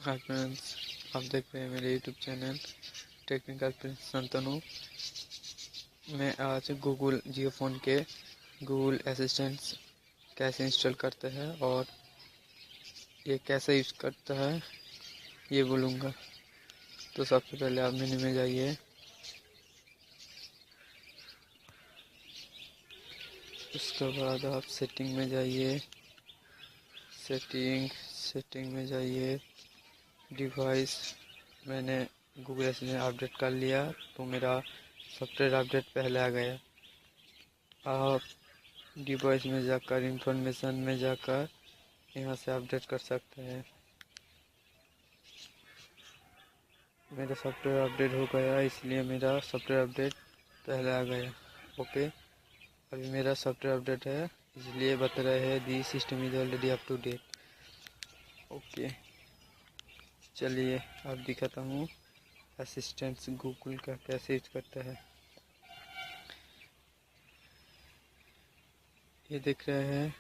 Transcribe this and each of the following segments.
Hi friends, आप देख रहे हैं मेरे YouTube channel technical Prince Santanu. मैं आज गूगल जियो फ़ोन के गूगल असिस्टेंट्स कैसे इंस्टॉल करते हैं और ये कैसे यूज़ करता है ये बोलूँगा। तो सबसे पहले आप मेन्यू में जाइए, उसके बाद आप सेटिंग में जाइए, सेटिंग में जाइए, डिवाइस। मैंने गूगल असिस्टेंट अपडेट कर लिया तो मेरा सॉफ्टवेयर अपडेट पहले आ गया। आप डिवाइस में जाकर इंफॉर्मेशन में जाकर यहाँ से अपडेट कर सकते हैं। मेरा सॉफ्टवेयर अपडेट हो गया, इसलिए मेरा सॉफ्टवेयर अपडेट पहले आ गया। ओके, अभी मेरा सॉफ्टवेयर अपडेट है, इसलिए बता रहे हैं the system is already up to date. Okay, चलिए अब दिखाता हूँ असिस्टेंट्स गूगल का कैसे यूज करता है। ये दिख रहे हैं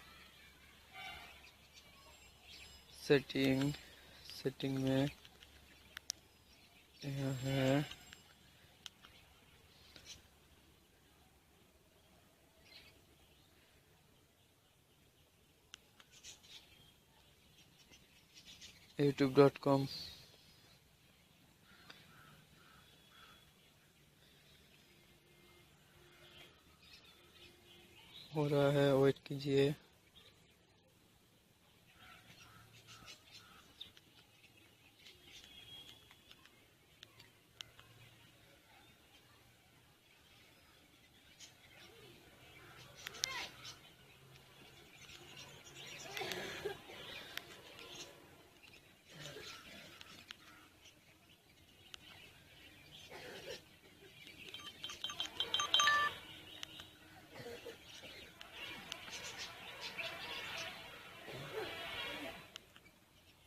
सेटिंग में यहाँ है youtube.com। हो रहा है, वेट कीजिए।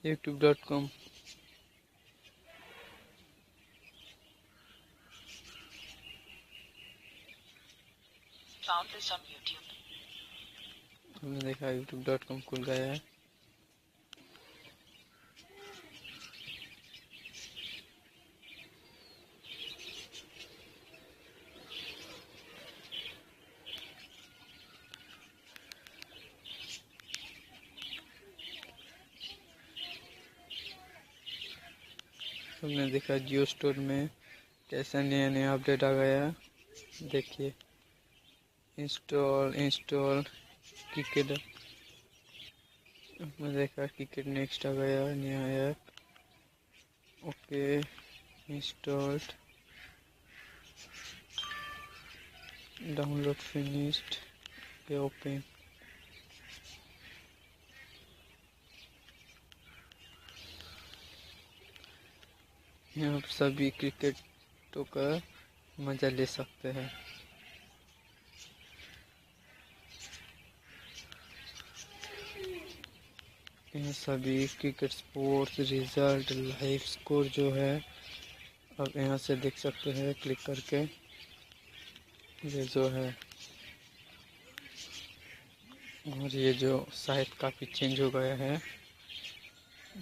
youtube.com। Found this on YouTube. हमने देखा youtube.com खुल गया है। हमने देखा जियो स्टोर में कैसा नया नया अपडेट आ गया। देखिए, इंस्टॉल क्रिकेट। हमने देखा क्रिकेट नेक्स्ट आ गया नया app. Okay, installed, download finished, open. यहाँ आप सभी क्रिकेटों का मज़ा ले सकते हैं। यहाँ सभी cricket sports result live score जो है आप यहाँ से देख सकते हैं क्लिक करके। ये जो है, और ये जो शायद काफ़ी चेंज हो गया है,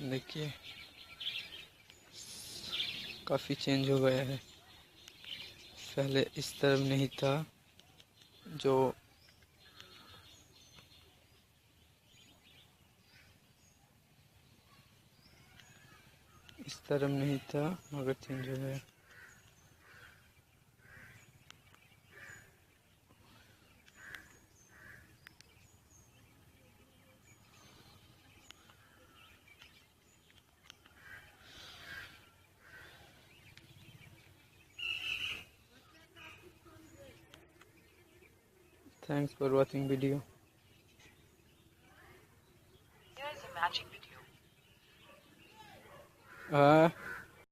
देखिए काफ़ी चेंज हो गया है। पहले इस तरफ नहीं था, जो इस तरफ नहीं था मगर चेंज हो गया। Thanks for watching video. Here is a magic video. हाँ।